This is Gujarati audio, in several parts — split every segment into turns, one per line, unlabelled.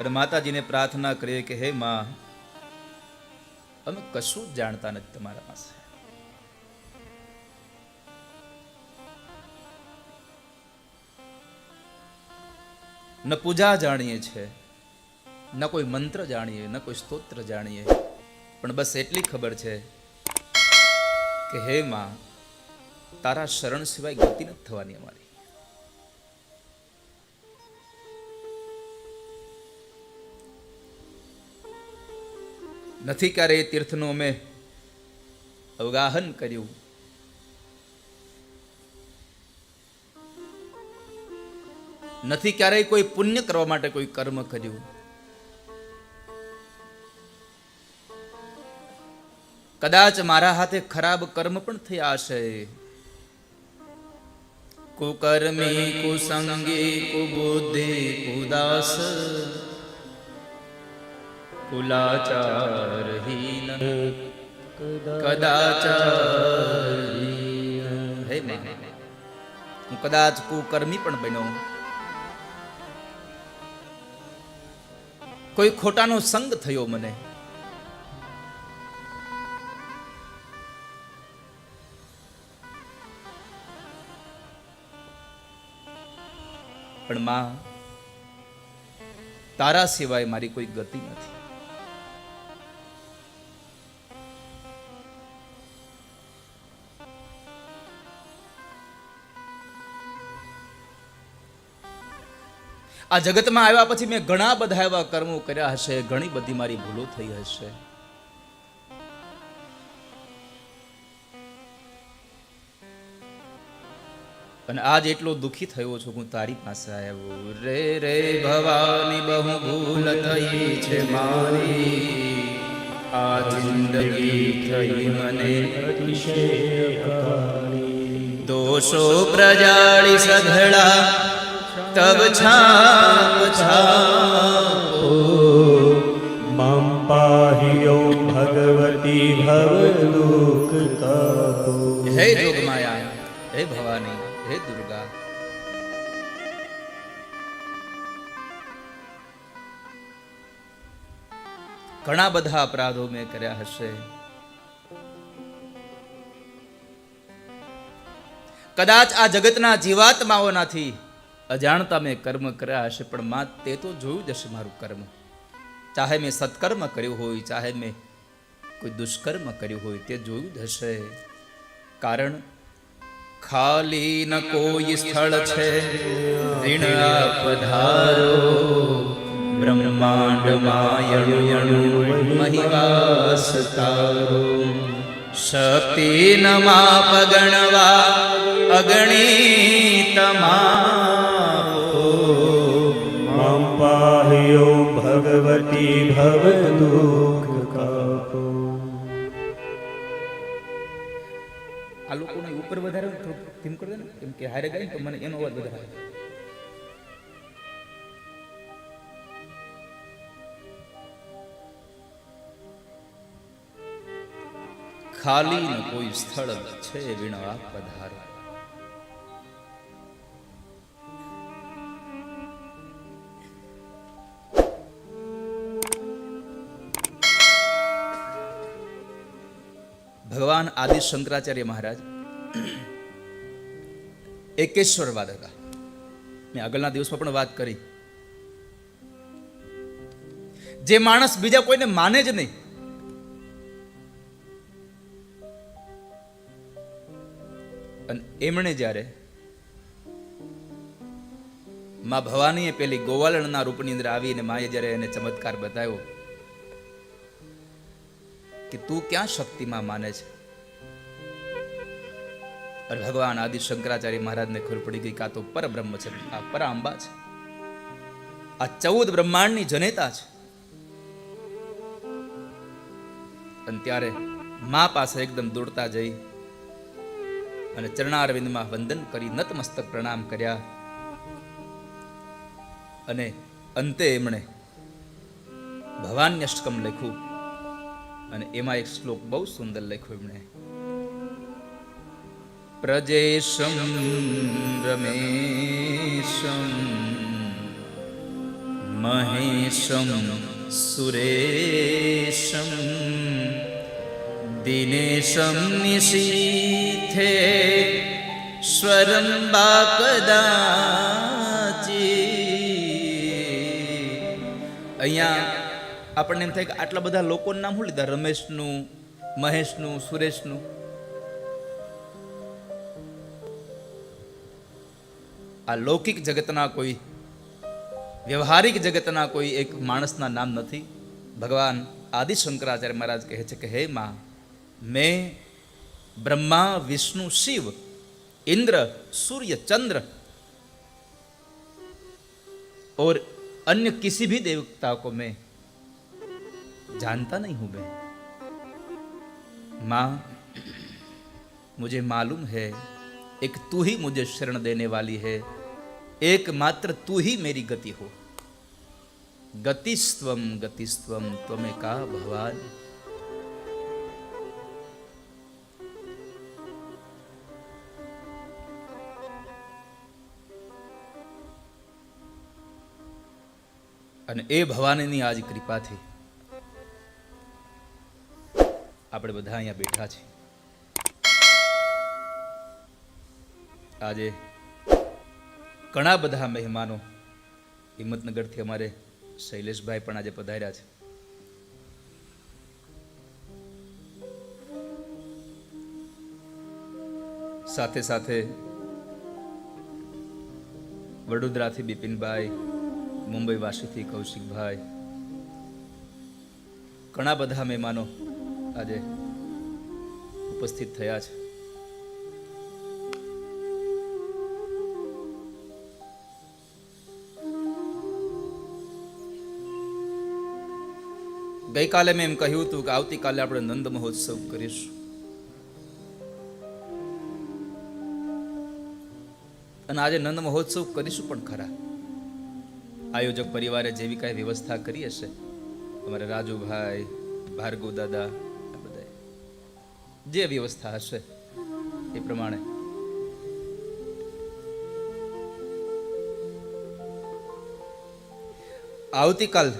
અને માતાજીને પ્રાર્થના કરીએ કે હે માં, અમે કશું જ જાણતા નથી તમારા પાસે. ન પૂજા જાણીએ છે, ન કોઈ મંત્ર જાણીએ, ન કોઈ સ્તોત્ર જાણીએ, પણ બસ એટલી ખબર છે કે હે માં, તારા શરણ સિવાય ગતિ નથી થવાની અમારી. નથી ક્યારે એ તીર્થનું અમે અવગાહન કર્યું, નથી ક્યારેય કોઈ પુણ્ય કરવા માટે કોઈ કર્મ કર્યું. કદાચ મારા હાથે ખરાબ કર્મ પણ થયા હશે. કુકર્મી, કુસંગી, કુબુદ્ધિ, કુદાસ, કુલાચારહીન, કદાચારહીન. હે માં, હું કદાચ કુકર્મી પણ બન્યો, કોઈ ખોટાનો સંગ થયો મને, પણ માં, તારા સિવાય મારી કોઈ ગતિ નથી. આ જગતમાં આવ્યા પછી મેં ઘણા બધા એવા કર્મો કર્યા હશે, ઘણી બધી મારી ભૂલો થઈ હશે, અને આજ એટલો દુખી થયો છું, હું તારી પાસે આવ્યો. રે રે ભવાની બહુ ભૂલ થઈ છે મારી, આ જિંદગી થઈ મને અતિશય દોષો પ્રજાળી સઘળા, તબ છાપ છાપો.
મમ પાહિયો ભગવતી ભવ દુઃખ કાપો.
હે જોગમાયા, હે ભવાની, હે દુર્ગા, ઘણા બધા અપરાધો મેં કર્યા હશે, કદાચ આ જગતના જીવાત્માઓનાથી અજાણતા મેં કર્મ કર્યા હશે, પણ માં તે તો જોયું જ હશે મારું કર્મ. ચાહે મેં સત્કર્મ કર્યું હોય, ચાહે મેં કોઈ દુષ્કર્મ કર્યું હોય, તે જોયું જ હશે. કારણ ખાલી ન કોઈ સ્થળ છે ઋણ પધારો, બ્રહ્માંડ માયણુ મહિવાસ તારો. શક્તિ ન માપ ગણવા અગણિત માપો.
મમ પાહિયો ભગવતી ભવ દુઃખ કાપો.
આ લોકોને ઉપર વધારે ધીમ કરી દે ને, કેમ કે હારે ગાય તો મને એનો અવાજ વધારે. ખાલી ન કોઈ સ્થળ છે વીણવા પધારો. ભગવાન આદિ શંકરાચાર્ય મહારાજ એકેશ્વરવાદ હતા. મેં આગળના દિવસમાં પણ વાત કરી, જે માણસ બીજા કોઈને માને જ નહીં, અને એમણે જ્યારે માં ભવાનીએ પેલી ગોવાલણના રૂપની અંદર આવીને માએ જ્યારે એને ચમત્કાર બતાવ્યો કે તું ક્યાં શક્તિમાં માને છે, અને ભગવાન આદિ શંકરાચાર્ય મહારાજને ખબર પડી ગઈ કે આ તો પરબ્રહ્મ છે, આ પરાંબા છે, આ 14 બ્રહ્માંડની જનેતા છે. અને ત્યારે મા પાસે એકદમ દોડતા જઈ અને ચરણારવિંદમાં વંદન કરી નતમસ્તક પ્રણામ કર્યા, અને અંતે એમણે ભવાન્યષ્ટકમ લખ્યું, અને એમાં એક શ્લોક બહુ સુંદર લખ્યો એમણે. પ્રજેશમ રમેશમ મહેશમ સુરેશમ દિનેશમ નિશીથે સ્વરમ બાકદાચી. અહીંયા આપણને એમ થાય કે આટલા બધા લોકોનું નામ શું લીધા? રમેશનું, મહેશનું, સુરેશનું. આ લૌકિક જગતના કોઈ, વ્યવહારિક જગતના કોઈ એક માણસના નામ નથી. ભગવાન આદિ શંકરાચાર્ય મહારાજ કહે છે કે હે માં, મેં બ્રહ્મા, વિષ્ણુ, શિવ, इंद्र, सूर्य, चंद्र और अन्य किसी भी देवता को मैं जानता नहीं हूं मैं. मां, मुझे मालूम है एक तू ही मुझे शरण देने वाली है, एकमात्र तू ही मेरी गति हो. गतिस्त्वम गतिस्त्वम त्वमेका भगवान. અને એ ભવાનીની આજ કૃપાથી આપણે બધા અહીંયા બેઠા છીએ. આજે ઘણા બધા મહેમાનો, હિંમતનગરથી અમારે શૈલેષભાઈ પણ આજે પધાર્યા છે. સાથે સાથે વડોદરાથી બિપિનભાઈ, મુંબઈ વાસીથી કૌશિકભાઈ, ઘણા બધા મહેમાનો આજે ઉપસ્થિત થયા છે. ગઈકાલે મેં એમ કહ્યું હતું કે આવતીકાલે આપણે નંદ મહોત્સવ કરીશું. અને આજે નંદ મહોત્સવ કરીશું પણ ખરા. આયોજક પરિવારે જેવી કાંઈ વ્યવસ્થા કરી હશે, અમારા રાજુભાઈ, ભાર્ગવ દાદા, આ બધા જે વ્યવસ્થા હશે એ પ્રમાણે આવતીકાલ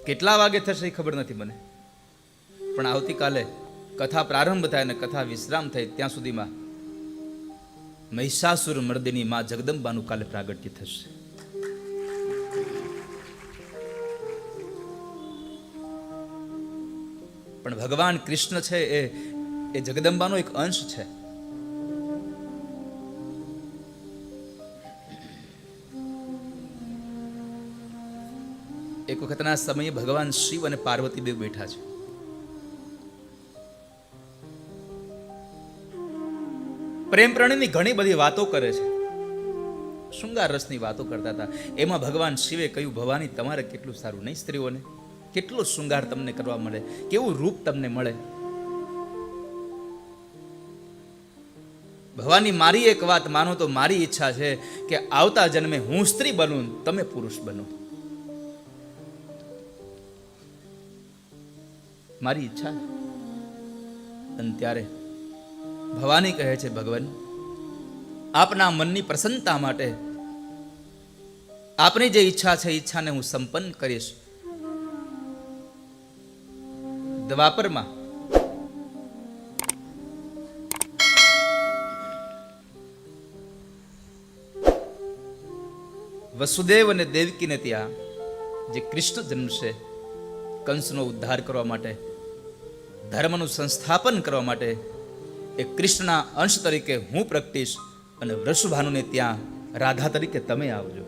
કેટલા વાગે થશે એ ખબર નથી મને, પણ આવતીકાલે કથા પ્રારંભ થાય અને કથા વિશ્રામ થાય ત્યાં સુધીમાં મહિષાસુર મર્દિની માં જગદંબાનું કાલે પ્રાગટ્ય થશે. પણ ભગવાન કૃષ્ણ છે એ જગદંબાનો એક અંશ છે. એક વખતના સમયે ભગવાન શિવ અને પાર્વતી બે બેઠા છે. પ્રેમ પ્રણયની ઘણી બધી વાતો કરે છે, શૃંગાર રસની વાતો કરતા હતા. એમાં ભગવાન શિવે કહ્યું, ભવાની તમારે કેટલું સારું નહીં, સ્ત્રીઓને કેટલો શૃંગાર તમને કરવા મળે, કેવું રૂપ તમને મળે. ભવાની મારી એક વાત માનો તો મારી ઈચ્છા છે કે આવતા જન્મે હું સ્ત્રી બનું, તમે પુરુષ બનો. મારી ઈચ્છા. અને ત્યારે ભવાની કહે છે, ભગવાન આપના મનની પ્રસન્નતા માટે આપની જે ઈચ્છા છે ઈચ્છાને હું સંપન્ન કરીશ. દ્વાપરમાં વસુદેવ અને દેવકીને ત્યાં જે કૃષ્ણ જન્મશે, કંસનો ઉદ્ધાર કરવા માટે, ધર્મનું સંસ્થાપન કરવા માટે એ કૃષ્ણના અંશ તરીકે હું પ્રગટીશ અને વૃષભાનુને ત્યાં રાધા તરીકે તમે આવજો.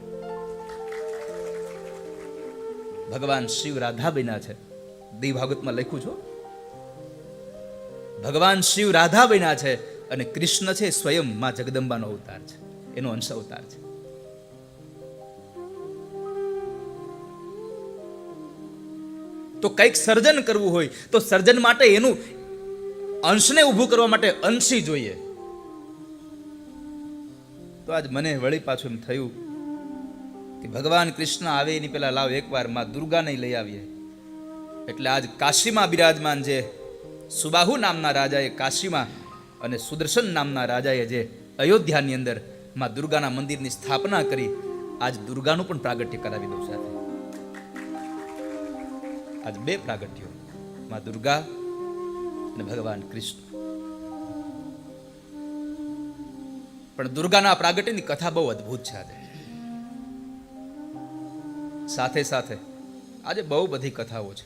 ભગવાન શિવ રાધા બન્યા છે. દેવ ભાગવતમાં લખ્યું છે, ભગવાન શિવ રાધા બન્યા છે અને કૃષ્ણ છે સ્વયં માં જગદંબાનો અવતાર છે, એનો અંશ અવતાર છે. તો કંઈક સર્જન કરવું હોય તો સર્જન માટે એનું અંશને ઊભું કરવા માટે અંશી જોઈએ. તો આજ મને વળી પાછું એમ થયું કે ભગવાન કૃષ્ણ આવે એની પહેલા લાવ એકવાર માં દુર્ગાને લઈ આવીએ. એટલે આજ કાશીમાં બિરાજમાન જે સુબાહુ નામના રાજાએ કાશીમાં અને સુદર્શન નામના રાજાએ જે અયોધ્યાની અંદર માં દુર્ગાના મંદિરની સ્થાપના કરી આજ દુર્ગાનું પણ પ્રાગટ્ય કરાવી દઉં સાથે. આજ બે પ્રાગટ્યો, માં દુર્ગા અને ભગવાન કૃષ્ણ. પણ દુર્ગાના પ્રાગટ્યની કથા બહુ અદ્ભુત છે આજે. સાથે સાથે આજે બહુ બધી કથાઓ છે.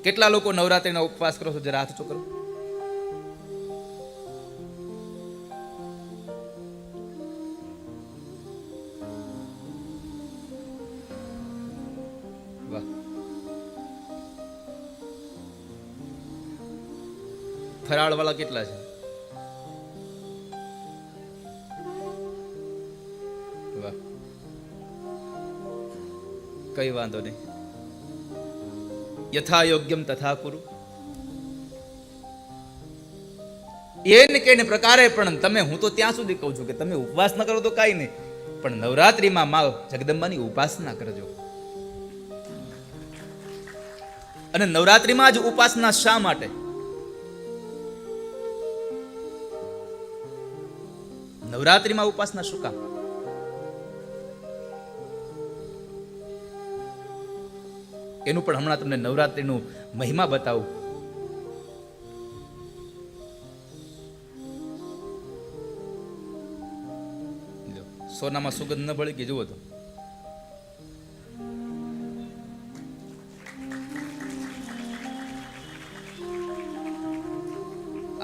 કેટલા લોકો નવરાત્રિના ઉપવાસ કરો છો? જરા હાથ ઊંચો કરો. વાહ. ફરાળ વાળા કેટલા છે? વાહ. કઈ વાંધો નહીં. યથા યોગ્યમ તથા કુરુ. એને કઈને પ્રકારે પણ તમે, હું તો ત્યાં સુધી કહું છું કે તમે ઉપવાસ ન કરો તો કાંઈ નહીં, પણ નવરાત્રિમાં મા જગદંબાની ઉપાસના કરજો. અને નવરાત્રિમાં જ ઉપાસના શા માટે? નવરાત્રિમાં ઉપાસના શું કામ? એનું પણ હમણાં તમને નવરાત્રિનું મહિમા બતાવું. સોનામાં સુગંધ ન ભળી ગઈ, જુઓ તો.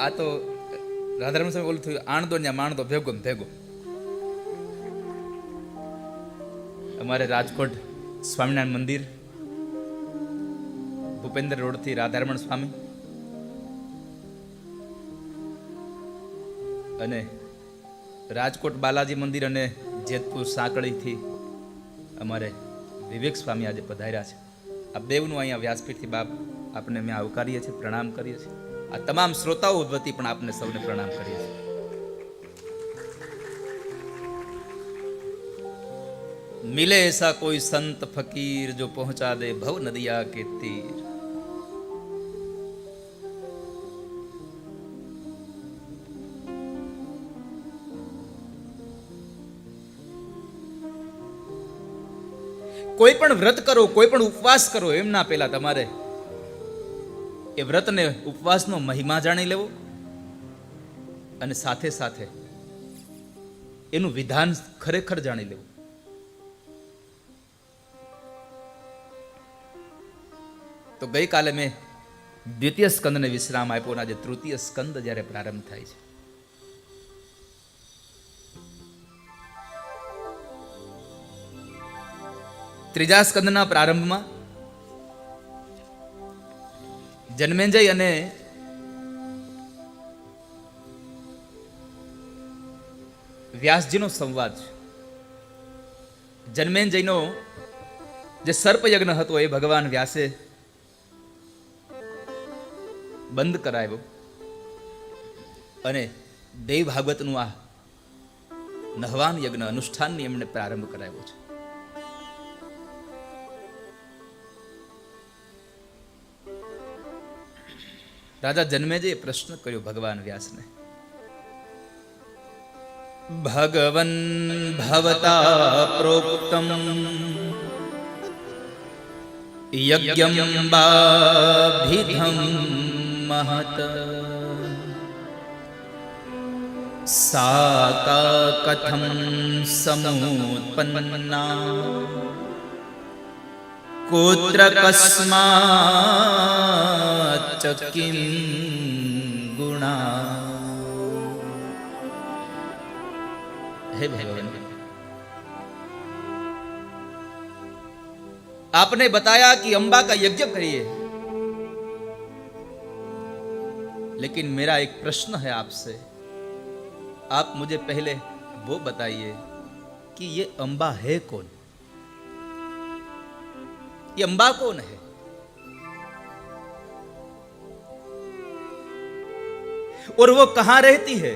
આ તો રાધારમણ સ્વામી ઓલું થયું, આણદો ને માણદો ભેગો ને ભેગો. અમારે રાજકોટ સ્વામિનારાયણ મંદિર, ભૂપેન્દ્ર રોડથી રાધારમણ સ્વામી અને રાજકોટ બાલાજી મંદિર અને જેતપુર સાંકળીથી અમારે વિવેક સ્વામી આજે પધાર્યા છે. આ બેવનું અહીંયા વ્યાસપીઠથી બાપ આપને અમે આવકારીએ છીએ, પ્રણામ કરીએ છીએ. આ તમામ શ્રોતાઓ વતી પણ આપને સૌને પ્રણામ કરીએ છીએ. મિલે એસા કોઈ સંત ફકીર જો પહોંચા દે ભવ નદિયા કે તીર. કોઈ પણ વ્રત કરો, કોઈ પણ ઉપવાસ કરો, એમના પહેલા તમારે એ વ્રતને ઉપવાસનો મહિમા જાણી લેવો અને સાથે સાથે એનું વિધાન ખરેખર જાણી લેવું. તો ગઈકાલે મેં દ્વિતીય સ્કંદને વિશ્રામ આપ્યો, આજે તૃતીય સ્કંદ જ્યારે પ્રારંભ થાય છે. ત્રીજા સ્કંદના પ્રારંભમાં જન્મેજય અને વ્યાસજીનો સંવાદ છે. જન્મેજયનો જે સર્પયજ્ઞ હતો એ ભગવાન વ્યાસે બંધ કરાવ્યો અને દેવ ભાગવતનું આ નહવાન યજ્ઞ અનુષ્ઠાનની એમણે પ્રારંભ કરાવ્યો છે. રાજા જન્મેજયે પ્રશ્ન કર્યો ભગવાન વ્યાસને, ભગવન ભવતા પ્રોક્તમ યજ્ઞમ બાભિધમ મહત સાકા કથમ સમુત્પન્ના કોત્ર કસ્માચ કિમ ગુણા. હે ભગવાન, आपने बताया कि अंबा का यज्ञ करिए, लेकिन मेरा एक प्रश्न है आपसे. आप मुझे पहले वो बताइए कि ये अंबा है कौन? ये अंबा कौन है? और वो कहां रहती है?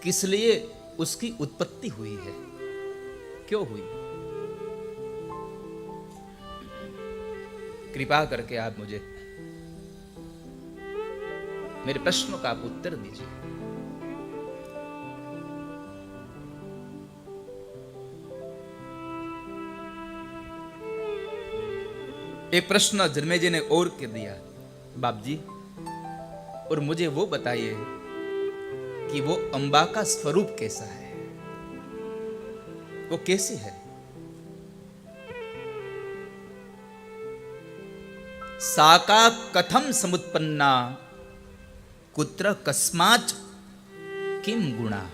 किस लिए उसकी उत्पत्ति हुई है? क्यों हुई? कृपा करके आप मुझे मेरे प्रश्नों का आप उत्तर दीजिए. एक प्रश्न जन्मेजय ने और कर दिया, बाप जी और मुझे वो बताइए कि वो अंबा का स्वरूप कैसा है, वो कैसी है? साका कथम समुत्पन्ना कुत्र कस्माच किम गुणा।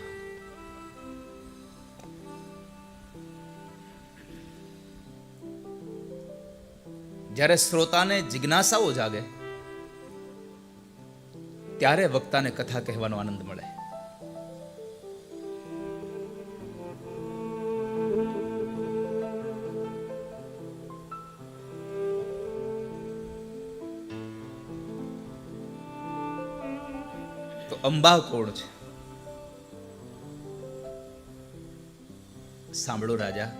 જ્યારે શ્રોતાને જિજ્ઞાસાઓ જાગે ત્યારે વક્તાને કથા કહેવાનો આનંદ મળે. તો અંબા કોણ છે? સાંભળો રાજા.